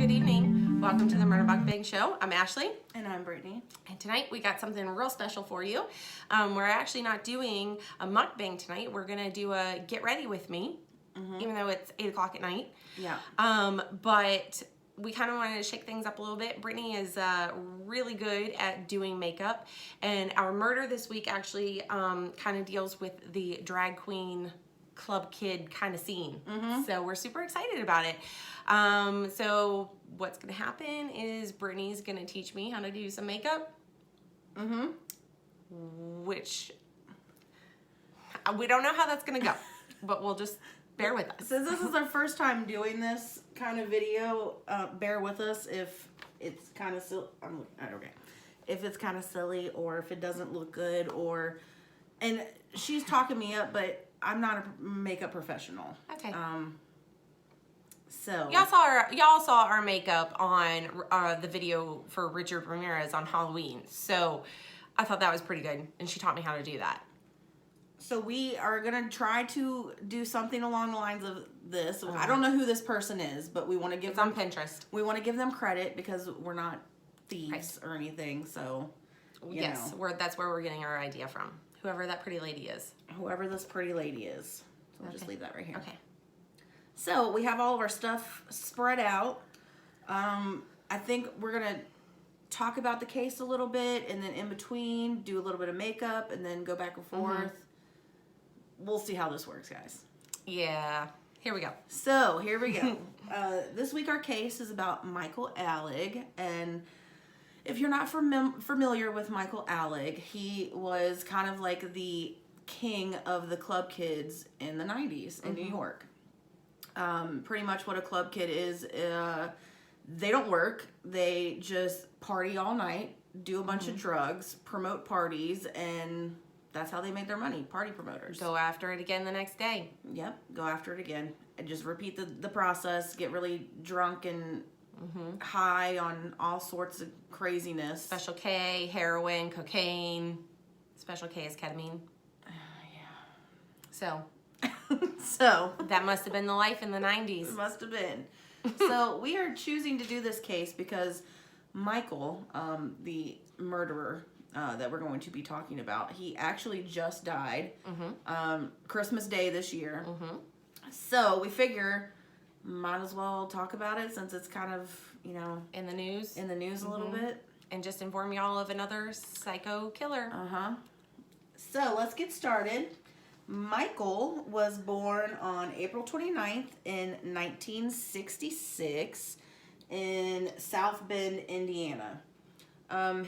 Good evening. Welcome to the Murder Mukbang Show. I'm Ashley. And I'm Brittany. And tonight we got something real special for you. We're actually not doing a mukbang tonight. We're going to do a get ready with me, even though it's 8 o'clock at night. Yeah. But we kind of wanted to shake things up a little bit. Brittany is really good at doing makeup. And our murder this week actually kind of deals with the drag queen club kid kind of scene. So we're super excited about it. So what's going to happen is Brittany's going to teach me how to do some makeup. Which we don't know how that's going to go, but we'll just bear with us. Since this is our first time doing this kind of video, bear with us if it's kind of silly. Okay. If it's kind of silly or if it doesn't look good and she's talking me up, but I'm not a makeup professional. Okay. So y'all saw our makeup on the video for Richard Ramirez on Halloween. So I thought that was pretty good, and she taught me how to do that. So we are gonna try to do something along the lines of this. I don't know who this person is, but we want to give them on Pinterest. We want to give them credit because we're not thieves or anything. So yes, that's where we're getting our idea from. Whoever that pretty lady is. Whoever this pretty lady is. So we'll just leave that right here. Okay. So we have all of our stuff spread out. I think we're gonna talk about the case a little bit, and then in between do a little bit of makeup, and then go back and forth. We'll see how this works, guys. Yeah. Here we go. So here we go. This week our case is about Michael Alig, and if you're not familiar with Michael Alig, he was kind of like the king of the club kids in the 90s in New York. Pretty much what a club kid is, they don't work. They just party all night, do a bunch of drugs, promote parties, and that's how they make their money. Party promoters. Go after it again the next day. Yep, go after it again. And just repeat the process, get really drunk and high on all sorts of craziness. Special K, heroin, cocaine. Special K is ketamine. So that must have been the life in the 90s. It must have been. So we are choosing to do this case because Michael, the murderer that we're going to be talking about, he actually just died Christmas Day this year. So we figure might as well talk about it since it's kind of, in the news. A little bit. And just inform y'all of another psycho killer. So let's get started. Michael was born on April 29th in 1966 in South Bend, Indiana.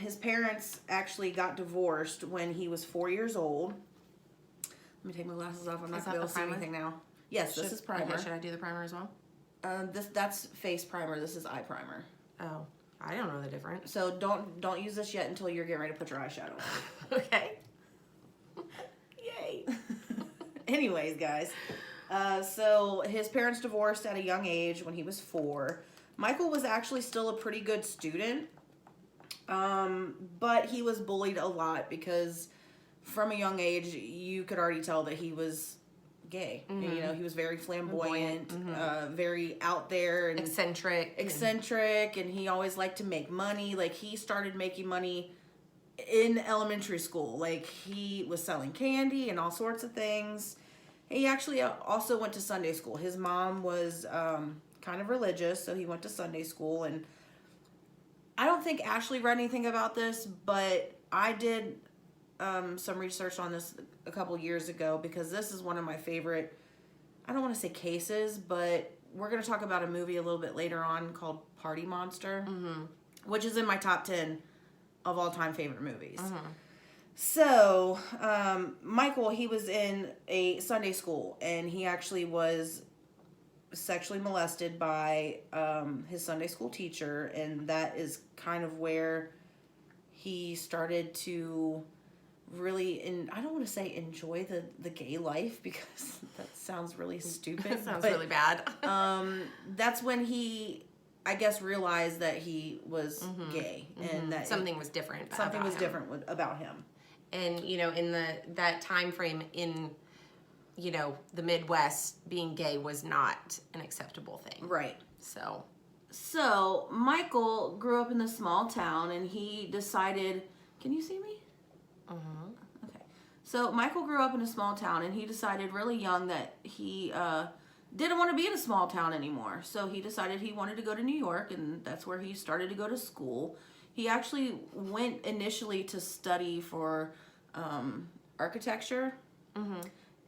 His parents actually got divorced when he was 4 years old. Let me take my glasses off. I'm not going to be able to see anything now. Yes, this is primer. Okay, should I do the primer as well? That's face primer. This is eye primer. Oh, I don't know the difference. So don't use this yet until you're getting ready to put your eyeshadow on. Okay. Yay. Anyways, guys, so his parents divorced at a young age when he was 4. Michael was actually still a pretty good student, but he was bullied a lot because from a young age, you could already tell that he was gay. He was very flamboyant, very out there. And eccentric, and he always liked to make money. Like, he started making money in elementary school. Like, he was selling candy and all sorts of things. He actually also went to Sunday school. His mom was kind of religious, so he went to Sunday school. And I don't think Ashley read anything about this, but I did some research on this a couple years ago because this is one of my favorite, I don't want to say cases, but we're going to talk about a movie a little bit later on called Party Monster, which is in my top 10 of all-time favorite movies. So, Michael, he was in a Sunday school, and he actually was sexually molested by his Sunday school teacher, and that is kind of where he started to really, and I don't want to say enjoy the gay life because that sounds really stupid. That sounds really bad. That's when he, I guess, realized that he was gay and that something was different. Something was different about him. And in that time frame in the Midwest, being gay was not an acceptable thing. Right. So So Michael grew up in this small town, and he decided. Can you see me? Okay. So Michael grew up in a small town, and he decided really young that he didn't want to be in a small town anymore. So he decided he wanted to go to New York, and that's where he started to go to school. He actually went initially to study for architecture,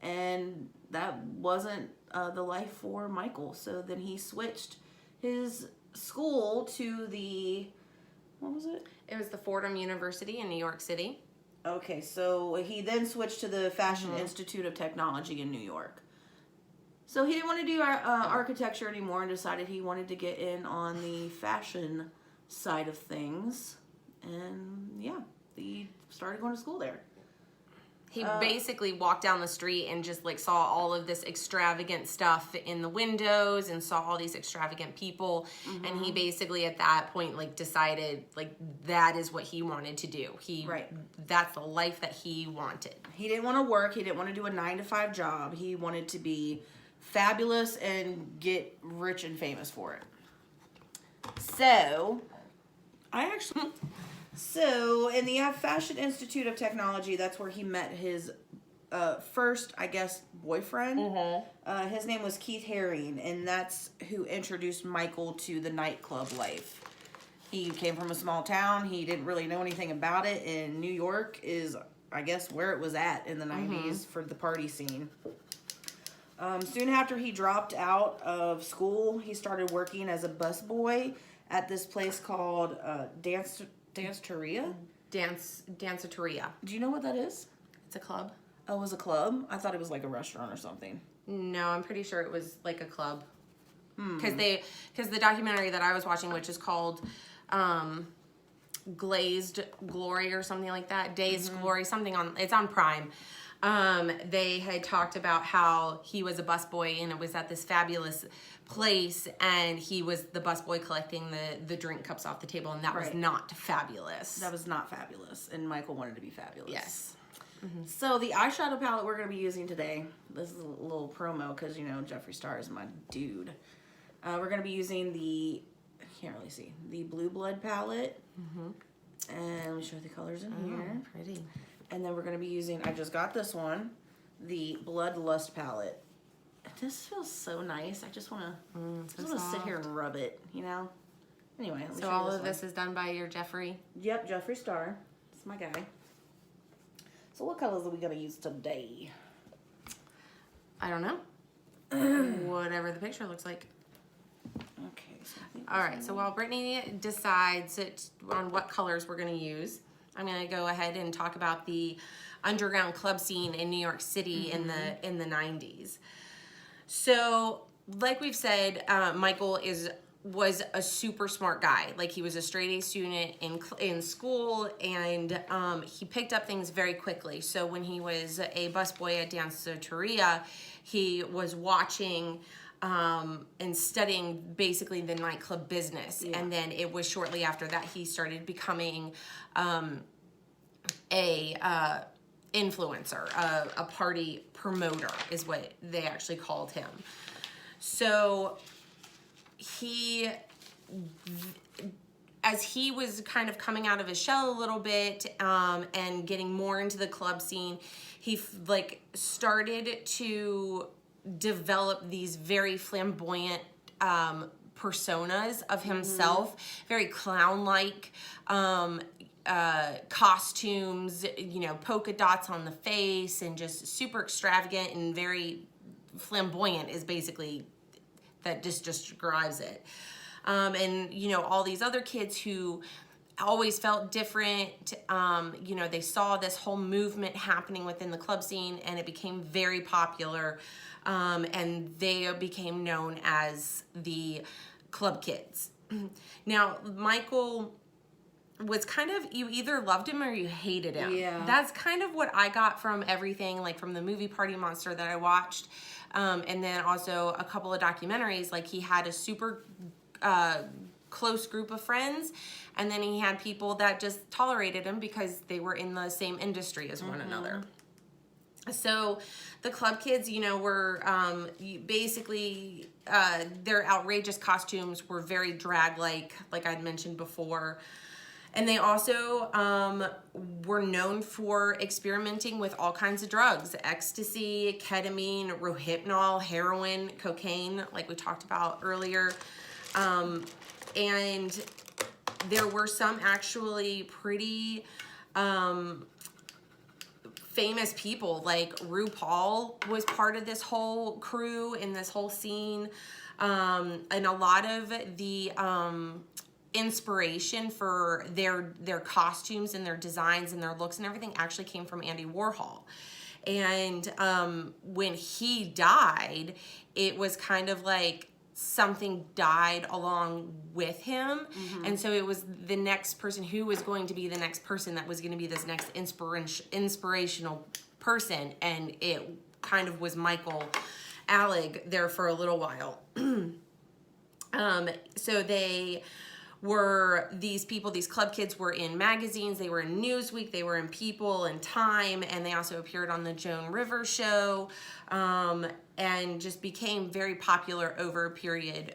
and that wasn't the life for Michael. So then he switched his school to what was it? It was the Fordham University in New York City. Okay, so he then switched to the Fashion Institute of Technology in New York. So he didn't want to do architecture anymore and decided he wanted to get in on the fashion side of things. And yeah, he started going to school there. He basically walked down the street and just like saw all of this extravagant stuff in the windows and saw all these extravagant people. And he basically at that point like decided like that is what he wanted to do. That's the life that he wanted. He didn't want to work. He didn't want to do a 9-to-5 job. He wanted to be fabulous and get rich and famous for it. So, in the Fashion Institute of Technology, that's where he met his first, I guess, boyfriend. His name was Keith Haring, and that's who introduced Michael to the nightclub life. He came from a small town. He didn't really know anything about it, and New York is, I guess, where it was at in the 90s for the party scene. Soon after he dropped out of school, he started working as a busboy at this place called Danceteria? Danceteria. Do you know what that is? It's a club. Oh, it was a club? I thought it was like a restaurant or something. No, I'm pretty sure it was like a club. Because the documentary that I was watching, which is called Glazed Glory or something like that, Dazed Glory, it's on Prime. They had talked about how he was a busboy and it was at this fabulous place and he was the busboy collecting the drink cups off the table and that was not fabulous. That was not fabulous, and Michael wanted to be fabulous. Yes. So the eyeshadow palette we're going to be using today, this is a little promo because, you know, Jeffree Star is my dude. We're going to be using I can't really see, the Blue Blood palette. And let me show you the colors in here. Pretty. And then we're going to be using, I just got this one, the Bloodlust palette. This feels so nice. I just want to sit here and rub it, you know? Anyway, let me show you all of this is done by your Jeffree? Yep, Jeffree Star. It's my guy. So what colors are we going to use today? I don't know. Whatever the picture looks like. Okay. So all right, so while Brittany decides on what colors we're going to use, I'm going to go ahead and talk about the underground club scene in New York City in the 90s. So, like we've said, Michael was a super smart guy. Like, he was a straight A student in school, and he picked up things very quickly. So when he was a busboy at Danceteria, he was watching and studying basically the nightclub business. Yeah. And then it was shortly after that he started becoming a influencer, a party promoter is what they actually called him. So as he was kind of coming out of his shell a little bit and getting more into the club scene, he started to develop these very flamboyant personas of himself, very clown-like costumes, you know, polka dots on the face, and just super extravagant and very flamboyant is basically that just describes it. And you know, all these other kids who always felt different, you know, they saw this whole movement happening within the club scene and it became very popular, and they became known as the club kids. Now, Michael was kind of, you either loved him or you hated him. Yeah. That's kind of what I got from everything, like from the movie Party Monster that I watched, and then also a couple of documentaries. Like, he had a super close group of friends, and then he had people that just tolerated him because they were in the same industry as one another. So the club kids, you know, were basically their outrageous costumes were very drag-like I'd mentioned before. And they also were known for experimenting with all kinds of drugs: ecstasy, ketamine, rohypnol, heroin, cocaine, like we talked about earlier. And there were some actually pretty famous people, like RuPaul was part of this whole crew in this whole scene. And a lot of the inspiration for their costumes and their designs and their looks and everything actually came from Andy Warhol. And when he died, it was kind of like something died along with him. And so it was the next person who was going to be the next person that was going to be this next inspirational person, and it kind of was Michael Alig there for a little while. So they were, these people, these club kids were in magazines, they were in Newsweek, they were in People and Time, and they also appeared on the Joan Rivers show, and just became very popular over a period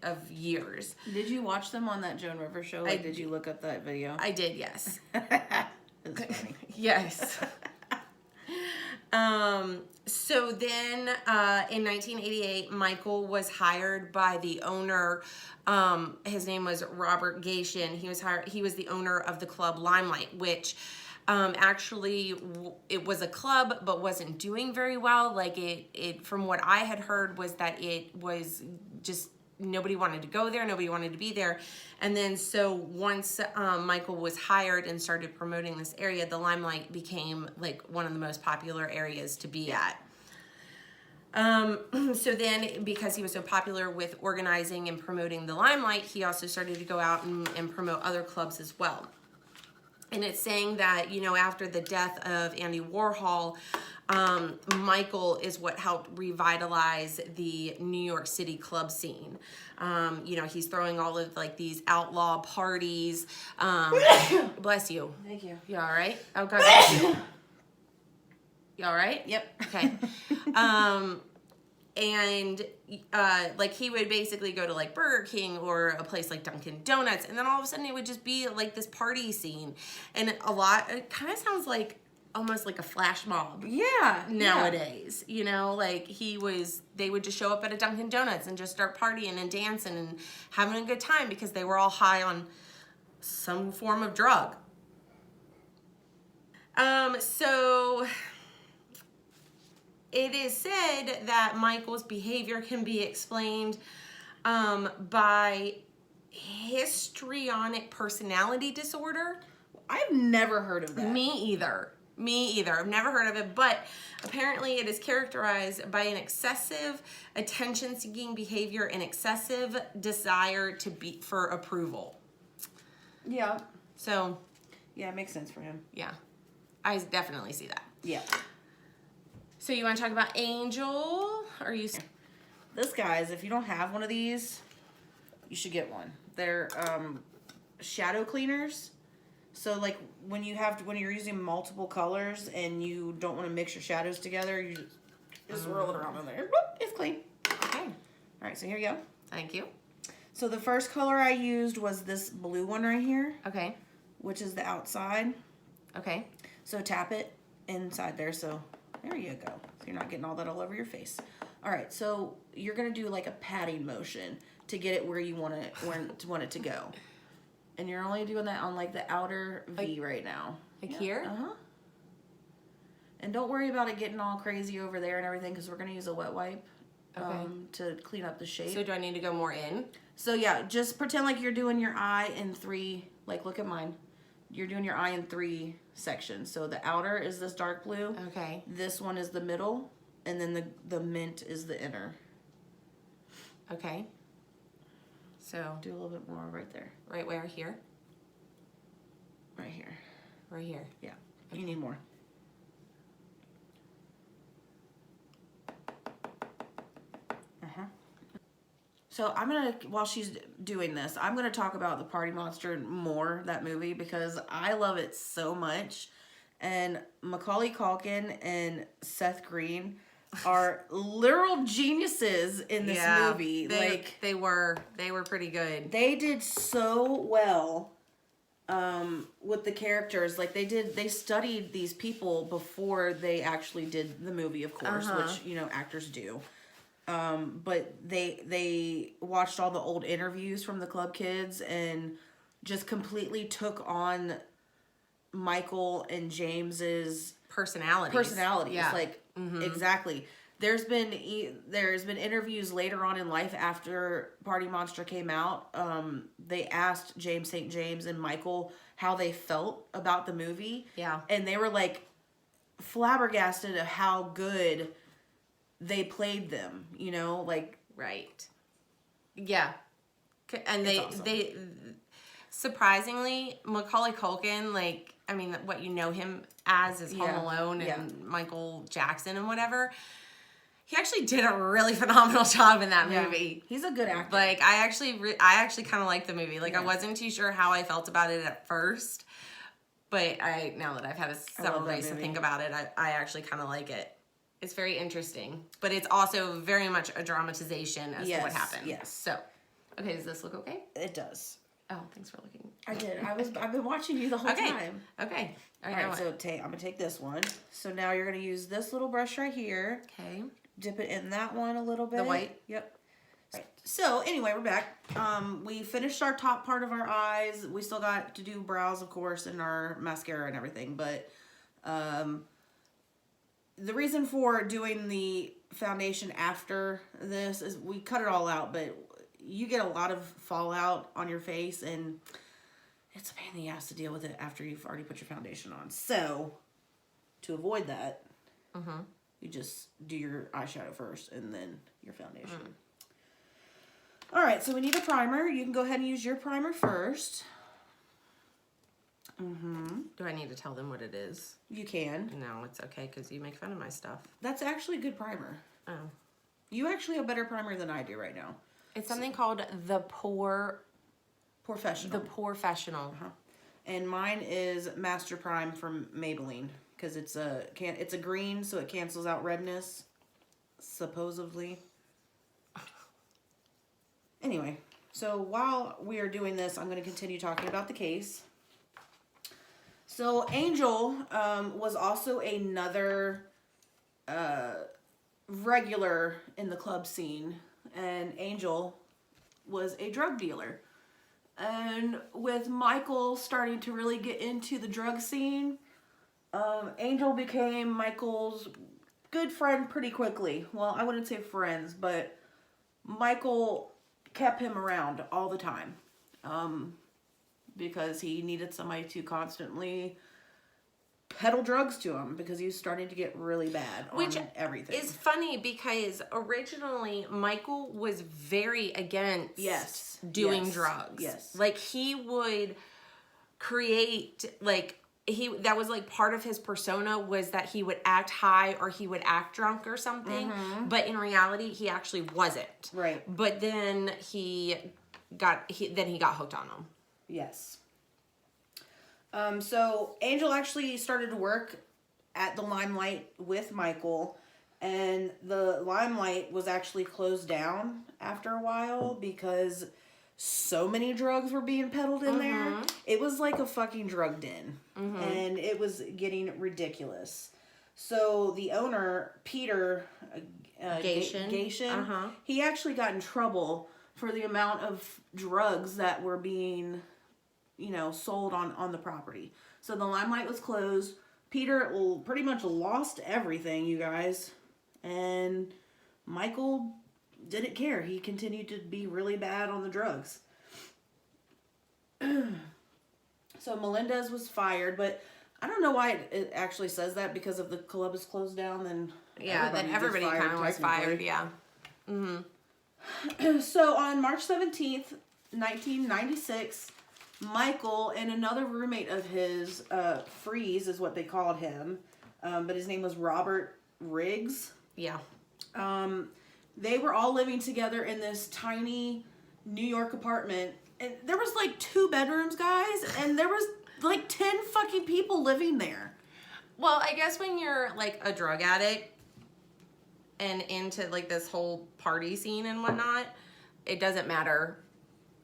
of years. Did you watch them on that Joan Rivers show? Did you look up that video? I did, yes. It's funny. Yes. So then in 1988, Michael was hired by the owner. His name was Robert Gatien. He was the owner of the club Limelight, which actually it was a club but wasn't doing very well. Like it from what I had heard was that it was just nobody wanted to go there, nobody wanted to be there. And then so once Michael was hired and started promoting this area, the Limelight became like one of the most popular areas to be at. So then, because he was so popular with organizing and promoting the Limelight, he also started to go out and promote other clubs as well. And it's saying that, you know, after the death of Andy Warhol, Michael is what helped revitalize the New York City club scene. You know, he's throwing all of like these outlaw parties. Bless you. Thank you. You all right? Oh, God bless you. You all right? Yep. Okay. And like he would basically go to like Burger King or a place like Dunkin' Donuts, and then all of a sudden it would just be like this party scene. And it kind of sounds like almost like a flash mob. Yeah. Nowadays, you know, like they would just show up at a Dunkin' Donuts and just start partying and dancing and having a good time because they were all high on some form of drug. So it is said that Michael's behavior can be explained by histrionic personality disorder. I've never heard of that. Me either. I've never heard of it, but apparently it is characterized by an excessive attention-seeking behavior and excessive desire for approval. Yeah. So. Yeah, it makes sense for him. Yeah. I definitely see that. Yeah. So you want to talk about Angel? Or you? This, guys, if you don't have one of these, you should get one. They're shadow cleaners. So like when you're using multiple colors and you don't want to mix your shadows together, you just roll it around in there. It's clean. Okay. All right, so here you go. Thank you. So the first color I used was this blue one right here. Okay. Which is the outside. Okay. So tap it inside there. So there you go. So you're not getting all that all over your face. All right, so you're gonna do like a patting motion to get it where you want it to go. And you're only doing that on like the outer V right now. Like here? Uh-huh. And don't worry about it getting all crazy over there and everything because we're gonna use a wet wipe to clean up the shape. So do I need to go more in? So yeah, just pretend like you're doing your eye in 3, like look at mine. You're doing your eye in 3 sections. So the outer is this dark blue. Okay. This one is the middle, and then the mint is the inner. Okay. So do a little bit more right there. Right where? Here? Right here. Right here. Yeah. Okay. You need more. So I'm going to, while she's doing this, I'm going to talk about The Party Monster more, that movie, because I love it so much. And Macaulay Culkin and Seth Green are literal geniuses in this movie. They were pretty good. They did so well with the characters. Like they studied these people before they actually did the movie, of course, which, you know, actors do. But they watched all the old interviews from the club kids and just completely took on Michael and James's personalities. Yeah. Like, exactly. There's been interviews later on in life after Party Monster came out. They asked James St. James and Michael how they felt about the movie. Yeah. And they were like flabbergasted at how good they played them, you know, like. Right. Yeah. And awesome. they surprisingly, Macaulay Culkin, like, I mean, what you know him as is Home Alone and Michael Jackson and whatever. He actually did a really phenomenal job in that movie. He's a good actor. Like, I actually kind of liked the movie. Like, I wasn't too sure how I felt about it at first, but now that I've had several days to think about it, I actually kind of like it. It's very interesting, but it's also very much a dramatization as to what happened. Yes. So, okay, does this look okay? It does. Oh, thanks for looking. I did. I've been watching you the whole time. Okay. All right. So I'm gonna take this one. So now you're gonna use this little brush right here. Okay. Dip it in that one a little bit. The white. Yep. Right. So anyway, we're back. We finished our top part of our eyes. We still got to do brows, of course, and our mascara and everything. But the reason for doing the foundation after this is we cut it all out, but you get a lot of fallout on your face, and it's a pain in the ass to deal with it after you've already put your foundation on. So, to avoid that, you just do your eyeshadow first and then your foundation. All right, so we need a primer. You can go ahead and use your primer first. Do I need to tell them what it is? You can. No, it's okay because you make fun of my stuff. That's actually a good primer. Oh. You actually have a better primer than I do right now. It's something called the Professional. The Professional. And mine is Master Prime from Maybelline because it's a green, so it cancels out redness, supposedly. Anyway, so while we are doing this, I'm going to continue talking about the case. So Angel was also another regular in the club scene, and Angel was a drug dealer. And with Michael starting to really get into the drug scene, Angel became Michael's good friend pretty quickly. Well, I wouldn't say friends, but Michael kept him around all the time. Because he needed somebody to constantly peddle drugs to him because he was starting to get really bad on everything. It's funny because originally Michael was very against doing drugs. Yes. Like he would create that was like part of his persona was that he would act high or he would act drunk or something. But in reality he actually wasn't. Right. But then he got hooked on them. Yes. So Angel actually started to work at the Limelight with Michael, and the Limelight was actually closed down after a while because so many drugs were being peddled in there. It was like a fucking drug den, and it was getting ridiculous. So the owner, Peter Gation, he actually got in trouble for the amount of drugs that were being, sold on the property. So the Limelight was closed. Peter pretty much lost everything, you guys. And Michael didn't care. He continued to be really bad on the drugs. So Melendez was fired, but I don't know why it actually says that, because if the club is closed down, then everybody kind of was fired, yeah. So on March 17th, 1996, Michael and another roommate of his, Freeze is what they called him, but his name was Robert Riggs. Yeah. They were all living together in this tiny New York apartment, and there was like 2 bedrooms, guys, and there was like 10 fucking people living there. Well, I guess when you're like a drug addict and into like this whole party scene and whatnot, it doesn't matter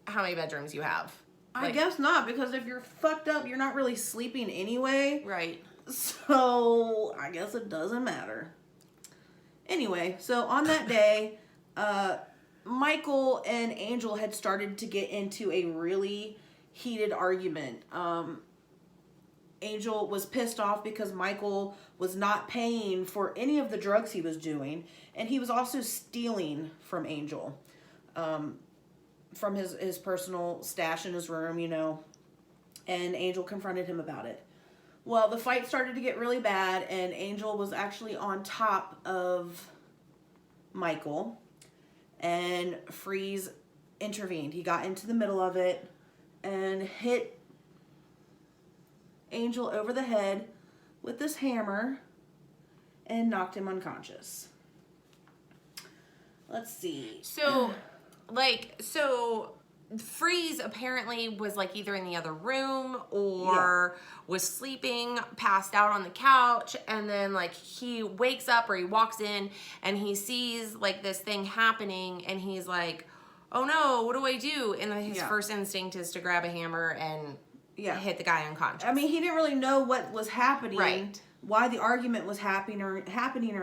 how many bedrooms you have. I guess not, because if you're fucked up, you're not really sleeping anyway. Right. So I guess it doesn't matter. Anyway, so on that day, Michael and Angel had started to get into a really heated argument. Angel was pissed off because Michael was not paying for any of the drugs he was doing, and he was also stealing from Angel, from his personal stash in his room, and Angel confronted him about it. Well, the fight started to get really bad, and Angel was actually on top of Michael, and Freeze intervened. He got into the middle of it and hit Angel over the head with this hammer and knocked him unconscious. Let's see. So Freeze apparently was like either in the other room or was sleeping, passed out on the couch, and then like he wakes up or he walks in and he sees like this thing happening and he's like, oh no, what do I do? And then his first instinct is to grab a hammer and hit the guy unconscious. I mean, he didn't really know what was happening. Right. Why the argument was happening or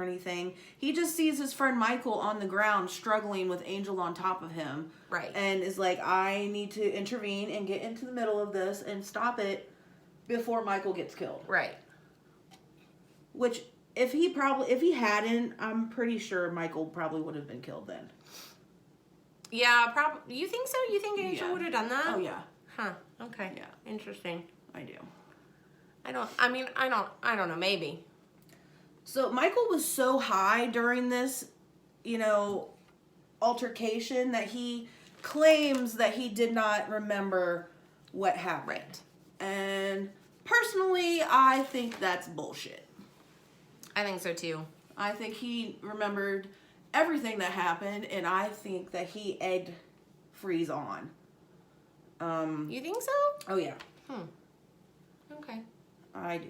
anything. He just sees his friend Michael on the ground struggling with Angel on top of him. Right. And is like, I need to intervene and get into the middle of this and stop it before Michael gets killed. Right. Which, if he hadn't, I'm pretty sure Michael probably would have been killed then. Yeah, probably. You think so? You think Angel would have done that? Oh, yeah. Huh. Okay. Yeah. Interesting. I do. I don't know, maybe. So Michael was so high during this, altercation that he claims that he did not remember what happened. Right. And personally, I think that's bullshit. I think so too. I think he remembered everything that happened, and I think that he egged Freeze on. You think so? Oh yeah. Okay. I do.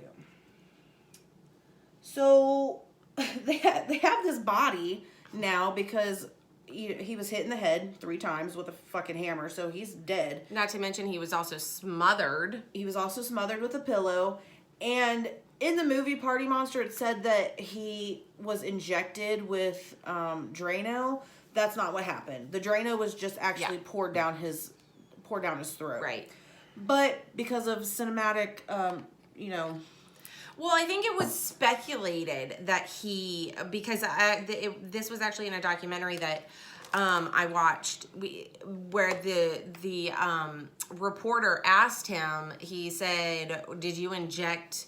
So they have this body now because he was hit in the head 3 times with a fucking hammer, so he's dead. Not to mention he was also smothered. He was also smothered with a pillow, and in the movie Party Monster, it said that he was injected with Drano. That's not what happened. The Drano was just actually poured down his throat. Right. But because of cinematic, Well, I think it was speculated that because this was actually in a documentary that I watched, where the reporter asked him. He said, "Did you inject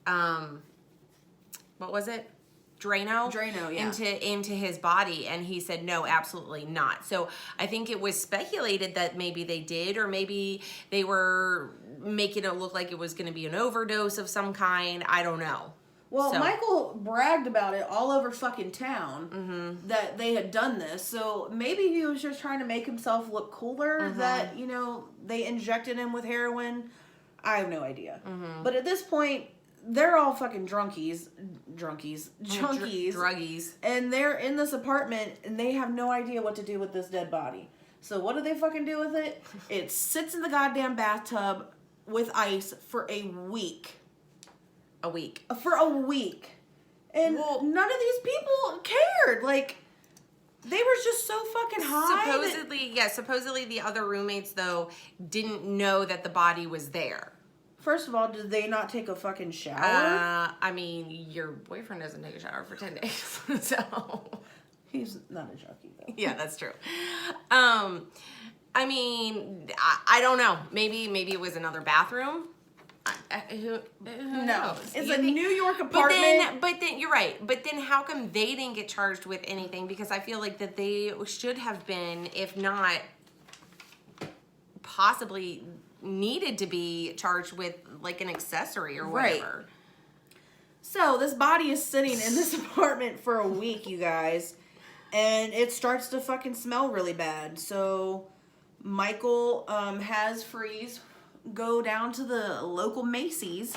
what was it? Drano, yeah. into his body?" And he said, "No, absolutely not." So I think it was speculated that maybe they did, or maybe they were making it look like it was going to be an overdose of some kind. I don't know. Well, Michael bragged about it all over fucking town that they had done this. So maybe he was just trying to make himself look cooler that, they injected him with heroin. I have no idea. But at this point, they're all fucking junkies. And they're in this apartment and they have no idea what to do with this dead body. So what do they fucking do with it? It sits in the goddamn bathtub with ice for a week. For a week. And none of these people cared. Like, they were just so fucking high. Supposedly the other roommates, though, didn't know that the body was there. First of all, did they not take a fucking shower? I mean, your boyfriend doesn't take a shower for 10 days, so... He's not a junkie, though. Yeah, that's true. I mean, I don't know. Maybe it was another bathroom. Who knows? It's a New York apartment. But then you're right. But then how come they didn't get charged with anything? Because I feel like that they should have been, if not possibly needed to be charged with like an accessory or whatever. Right. So this body is sitting in this apartment for a week, you guys, and it starts to fucking smell really bad. So Michael has Freeze go down to the local Macy's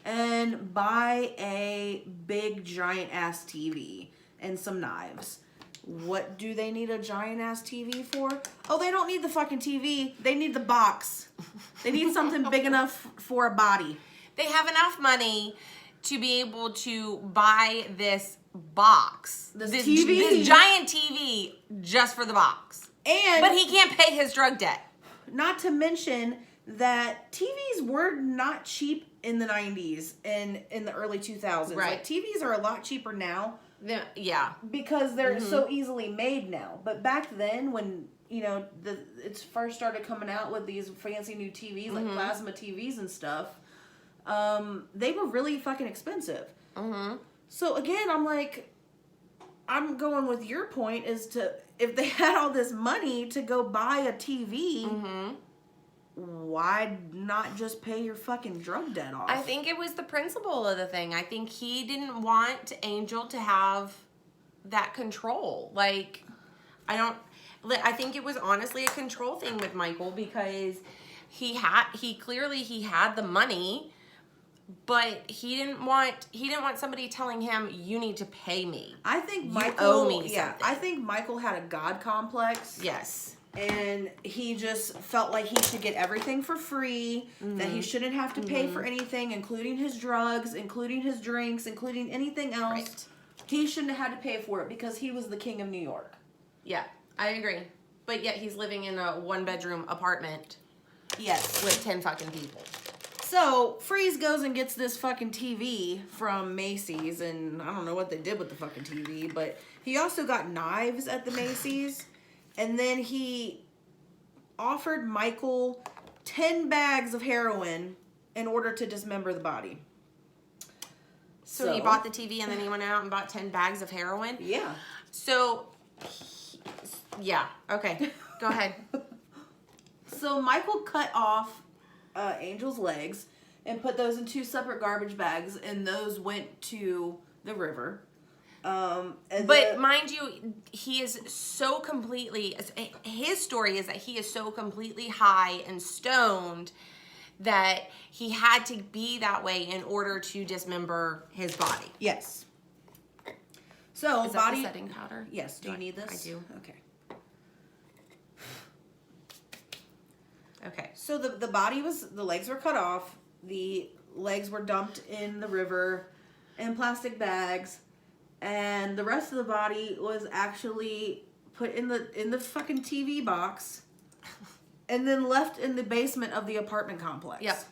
and buy a big giant ass TV and some knives. What do they need a giant ass TV for? Oh, they don't need the fucking TV. They need the box. They need something big enough for a body. They have enough money to be able to buy this box. This TV. This giant TV just for the box. But he can't pay his drug debt. Not to mention that TVs were not cheap in the 90s and in the early 2000s. Right. Like, TVs are a lot cheaper now. Yeah. Because they're so easily made now. But back then, when, you know, it's first started coming out with these fancy new TVs, like plasma TVs and stuff, they were really fucking expensive. So again, I'm like, I'm going with your point is to, if they had all this money to go buy a TV, why not just pay your fucking drug debt off? I think it was the principle of the thing. I think he didn't want Angel to have that control. Like, I think it was honestly a control thing with Michael, because he clearly had the money, but he didn't want somebody telling him, you need to pay me. I think you Michael owe me something. I think Michael had a God complex. Yes. And he just felt like he should get everything for free, that he shouldn't have to pay for anything, including his drugs, including his drinks, including anything else. Right. He shouldn't have had to pay for it because he was the king of New York. Yeah, I agree. But yet he's living in a 1-bedroom apartment. Yes. With 10 fucking people. So, Freeze goes and gets this fucking TV from Macy's, and I don't know what they did with the fucking TV, but he also got knives at the Macy's. And then he offered Michael 10 bags of heroin in order to dismember the body. So he bought the TV and then he went out and bought 10 bags of heroin? Yeah. So, yeah. Okay. Go ahead. So Michael cut off Angel's legs and put those in 2 separate garbage bags, and those went to the river. But mind you, he is so completely, his story is that he is so completely high and stoned that he had to be that way in order to dismember his body. Yes. So is that the setting powder? Yes. Do you need this? I do. Okay. Okay. So the legs were cut off. The legs were dumped in the river in plastic bags. And the rest of the body was actually put in the fucking TV box and then left in the basement of the apartment complex. Yep.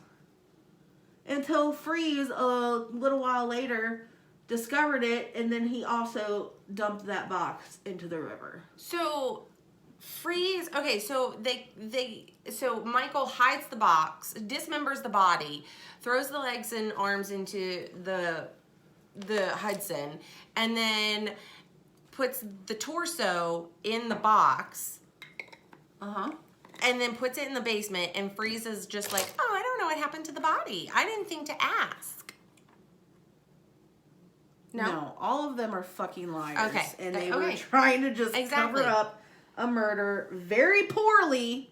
Until Freeze, a little while later, discovered it, and then he also dumped that box into the river. So, Freeze, okay, so so Michael hides the box, dismembers the body, throws the legs and arms into the Hudson, and then puts the torso in the box. And then puts it in the basement, and Freeze is just like, oh, I don't know what happened to the body. I didn't think to ask. No, all of them are fucking liars. Okay. And they were trying to just cover up a murder very poorly.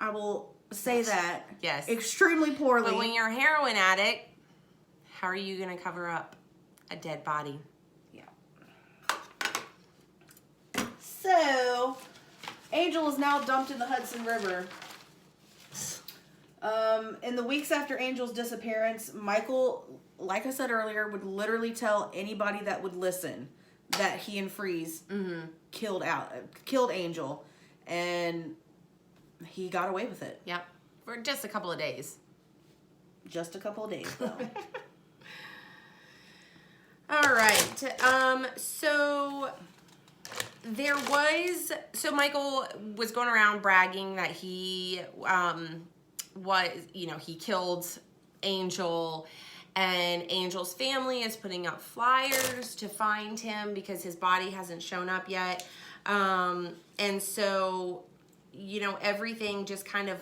I will say that. Yes. Extremely poorly. But when you're a heroin addict, how are you going to cover up a dead body? Yeah. So, Angel is now dumped in the Hudson River. In the weeks after Angel's disappearance, Michael, like I said earlier, would literally tell anybody that would listen that he and Freeze killed Angel, and he got away with it. Yep. For just a couple of days. Just a couple of days, though. All right. So Michael was going around bragging that he he killed Angel, and Angel's family is putting up flyers to find him because his body hasn't shown up yet. And so, everything just kind of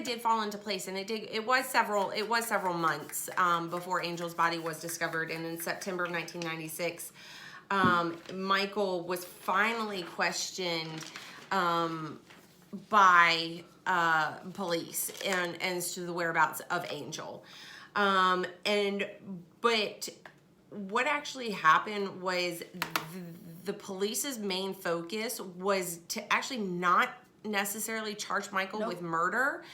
did fall into place, and it was several months before Angel's body was discovered. And in September of 1996, Michael was finally questioned by police and as to the whereabouts of Angel. But what actually happened was the police's main focus was to actually not necessarily charge Michael with murder.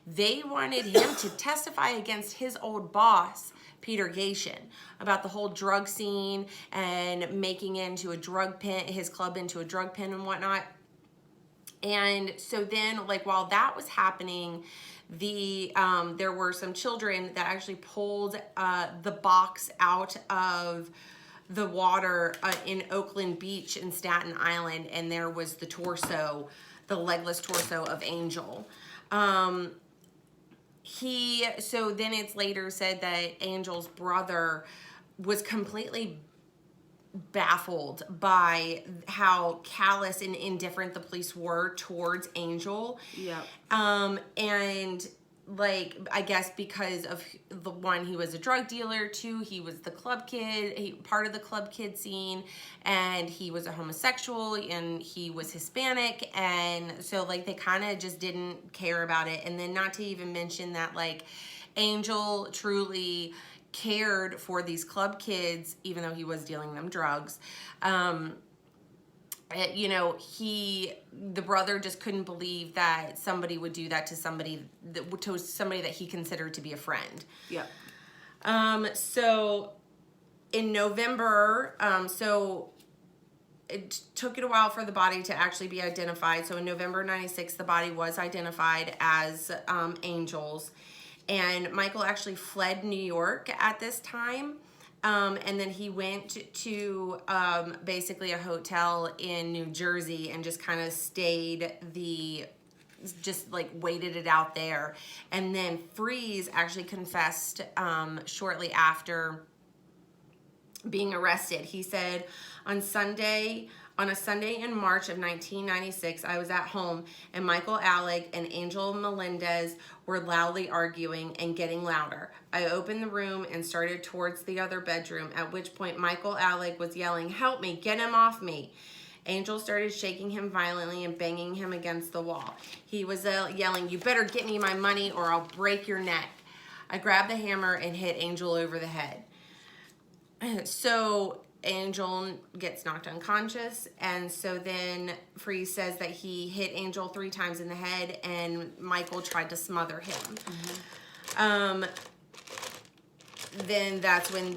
They wanted him to testify against his old boss, Peter Gation, about the whole drug scene and making into a drug pen, his club into a drug pen and whatnot. And so then, like, while that was happening, there were some children that actually pulled the box out of the water in Oakland Beach in Staten Island, and there was the torso, the legless torso of Angel. So then it's later said that Angel's brother was completely baffled by how callous and indifferent the police were towards Angel. Yeah. And like, I guess because of the one, he was a drug dealer, two, he was the club kid, part of the club kid scene, and he was a homosexual, and he was Hispanic, and so like they kind of just didn't care about it. And then not to even mention that like Angel truly cared for these club kids, even though he was dealing them drugs. You know, the brother just couldn't believe that somebody would do that to somebody that he considered to be a friend. Yeah. So in November, so it took it a while for the body to actually be identified. So in November 96, the body was identified as Angel's. And Michael actually fled New York at this time. And then he went to basically a hotel in New Jersey and just kind of just like waited it out there. And then Freeze actually confessed shortly after being arrested. He said, on a Sunday in March of 1996, I was at home and Michael Alig and Angel Melendez were loudly arguing and getting louder. I opened the room and started towards the other bedroom, at which point Michael Alig was yelling, "Help me, get him off me." Angel started shaking him violently and banging him against the wall. He was yelling, "You better get me my money or I'll break your neck." I grabbed the hammer and hit Angel over the head. So Angel gets knocked unconscious, and so then Freeze says that he hit Angel 3 times in the head, and Michael tried to smother him. Mm-hmm. Then that's when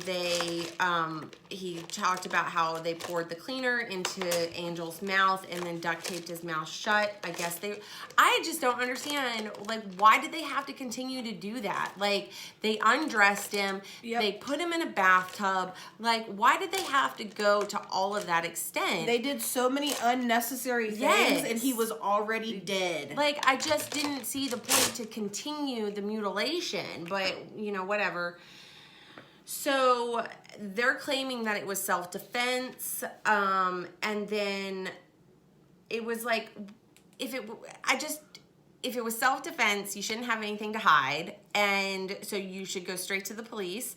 he talked about how they poured the cleaner into Angel's mouth and then duct taped his mouth shut. I just don't understand, like, why did they have to continue to do that? Like, they undressed him, they put him in a bathtub. Like, why did they have to go to all of that extent? They did so many unnecessary things, and he was already dead. Like, I just didn't see the point to continue the mutilation, but, you know, whatever. So they're claiming that it was self-defense, and then it was like, if it was self-defense, you shouldn't have anything to hide, and so you should go straight to the police.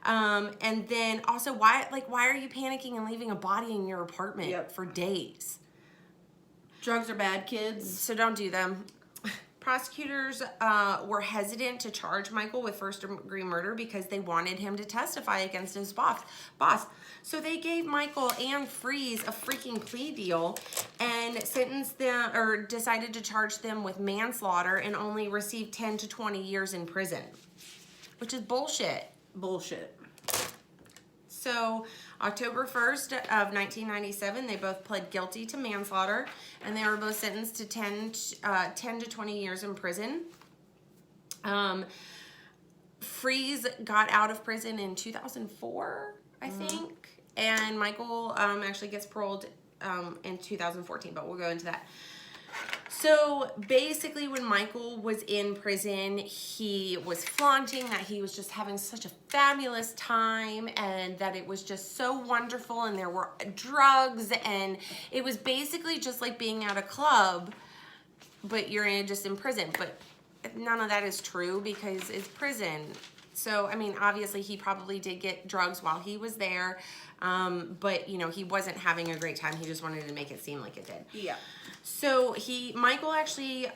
And then also, why are you panicking and leaving a body in your apartment for days? Drugs are bad, kids. So don't do them. Prosecutors were hesitant to charge Michael with first-degree murder because they wanted him to testify against his boss. So they gave Michael and Freeze a freaking plea deal and sentenced them, or decided to charge them with manslaughter, and only received 10 to 20 years in prison, which is bullshit. Bullshit. So October 1st of 1997, they both pled guilty to manslaughter, and they were both sentenced to 10 to 20 years in prison. Freeze got out of prison in 2004, I think, and Michael actually gets paroled in 2014, but we'll go into that. So basically, when Michael was in prison, he was flaunting that he was just having such a fabulous time and that it was just so wonderful, and there were drugs, and it was basically just like being at a club, but you're just in prison. But none of that is true because it's prison. So, I mean, obviously he probably did get drugs while he was there, but, you know, he wasn't having a great time. He just wanted to make it seem like it did. Yeah. So Michael actually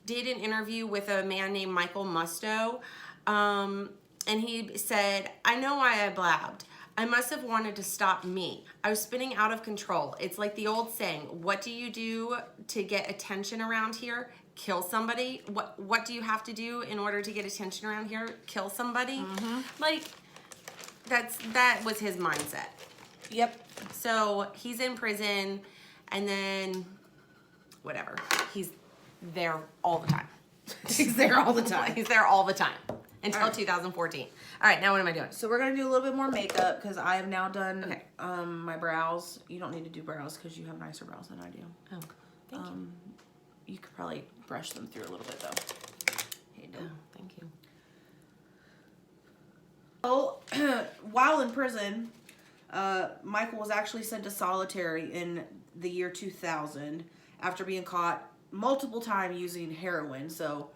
did an interview with a man named Michael Musto, And he said, I know why I blabbed. I must have wanted to stop me. I was spinning out of control. It's like the old saying, what do you do to get attention around here? Kill somebody. What do you have to do in order to get attention around here? Kill somebody. Like, that was his mindset. Yep. So he's in prison, and then whatever. He's there all the time. He's there all the time. He's there all the time until 2014. All right, now what am I doing? So we're gonna do a little bit more makeup because I have now done my brows. You don't need to do brows because you have nicer brows than I do. Oh, thank you. You could probably brush them through a little bit though. Here you go. Oh, thank you. Oh, while in prison, Michael was actually sent to solitary in the year 2000 after being caught multiple times using heroin. So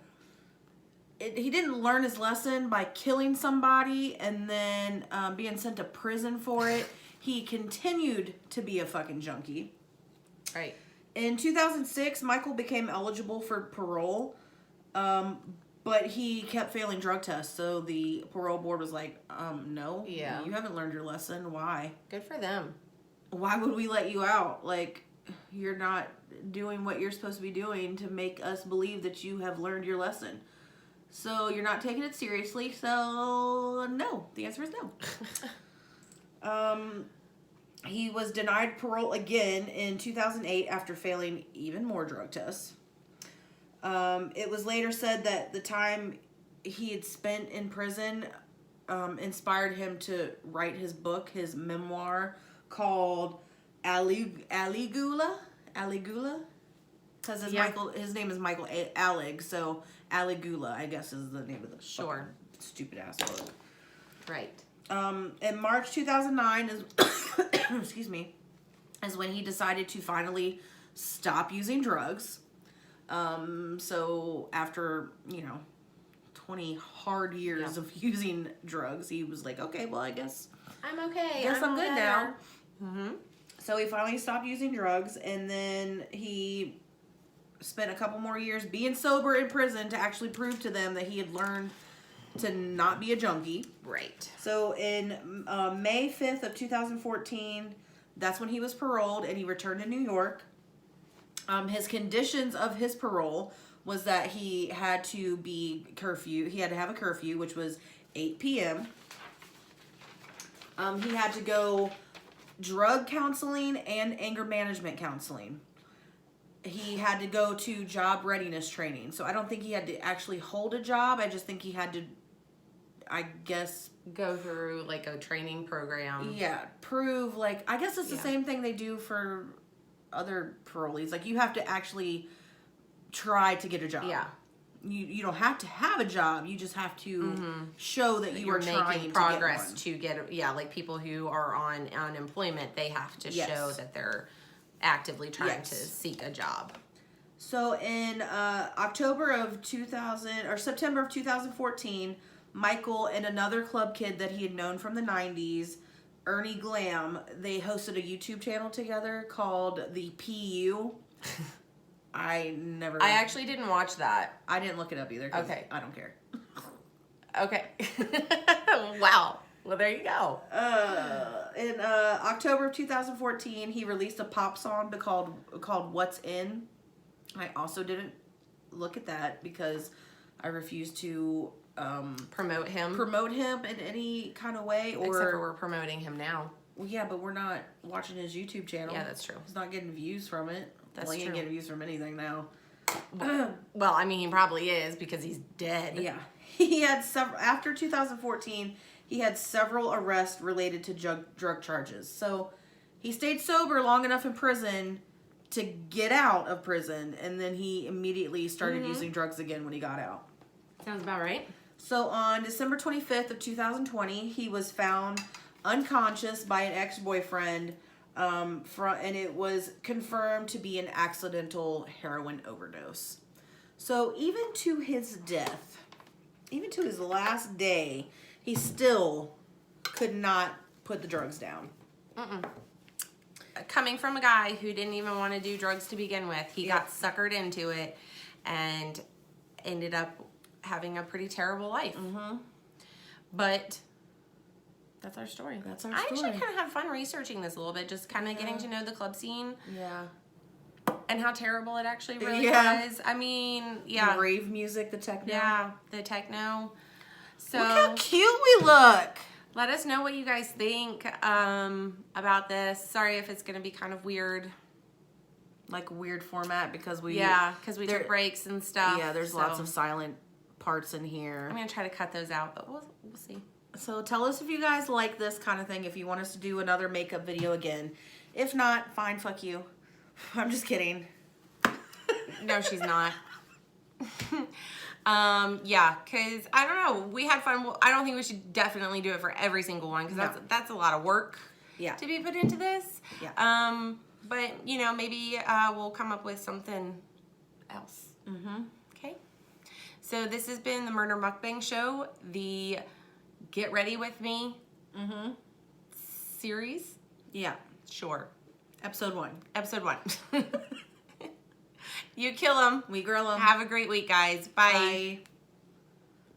he didn't learn his lesson by killing somebody and then being sent to prison for it. He continued to be a fucking junkie. Right. In 2006, Michael became eligible for parole, but he kept failing drug tests. So the parole board was like, no, you haven't learned your lesson. Why? Good for them. Why would we let you out? Like, you're not doing what you're supposed to be doing to make us believe that you have learned your lesson. So you're not taking it seriously. So no, the answer is no. He was denied parole again in 2008 after failing even more drug tests. It was later said that the time he had spent in prison inspired him to write his book, his memoir called Aligula. Because his name is Michael Alig, so Aligula, I guess, is the name of the stupid ass book. Right. In March 2009 is excuse me, is when he decided to finally stop using drugs. So after 20 hard years of using drugs, he was like, okay, well, I guess I'm okay. Guess I'm good now. Mm-hmm. So he finally stopped using drugs, and then he spent a couple more years being sober in prison to actually prove to them that he had learned to not be a junkie. Right. So in May 5th of 2014, that's when he was paroled, and he returned to New York. His conditions of his parole was that he had to be he had to have a curfew, which was 8 p.m. He had to go drug counseling and anger management counseling. He had to go to job readiness training. So I don't think he had to actually hold a job. I just think he had to, I guess, go through like a training program. Yeah, prove, like, I guess it's the same thing they do for other parolees. Like, you have to actually try to get a job. Yeah. You don't have to have a job. You just have to show that you are making progress to get like people who are on unemployment, they have to show that they're actively trying to seek a job. So in September of 2014, Michael and another club kid that he had known from the 90s, Ernie Glam, they hosted a YouTube channel together called the PU. I actually didn't watch that. I didn't look it up either. Okay. I don't care. Okay. Wow. Well, there you go. In October of 2014, he released a pop song called What's In. I also didn't look at that because I refuse to promote him in any kind of way. Except for we're promoting him now. Well, yeah, but we're not watching his YouTube channel. Yeah, that's true. He's not getting views from it. That's true. He ain't true. getting views from anything now. Well, I mean, he probably is because he's dead. Yeah. He had after 2014, he had several arrests related to drug charges. So he stayed sober long enough in prison to get out of prison, and then he immediately started using drugs again when he got out. Sounds about right. So on December 25th of 2020, he was found unconscious by an ex-boyfriend, and it was confirmed to be an accidental heroin overdose. So even to his death, even to his last day, he still could not put the drugs down. Coming from a guy who didn't even want to do drugs to begin with, he got suckered into it and ended up having a pretty terrible life. But that's our story. That's our I story. actually kind of had fun researching this a little bit, just kind of getting to know the club scene. Yeah. And how terrible it actually really was. I mean, The rave music, the techno. Yeah, the techno. So look how cute we look. Let us know what you guys think about this. Sorry if it's going to be kind of weird. Like weird format because we... Yeah, because we took breaks and stuff. Yeah, there's lots of silent parts in here. I'm going to try to cut those out, but we'll see. So tell us if you guys like this kind of thing, if you want us to do another makeup video again. If not, fine, fuck you. I'm just kidding. No, she's not. Yeah, because I don't know. We had fun. I don't think we should definitely do it for every single one because that's a lot of work to be put into this. Yeah. But, you know, maybe we'll come up with something else. Mm-hmm. Okay. So this has been the Murder Mukbang Show, the Get Ready With Me series. Yeah. Sure. Episode 1. Episode 1. You kill them. We grill them. Have a great week, guys. Bye. Bye.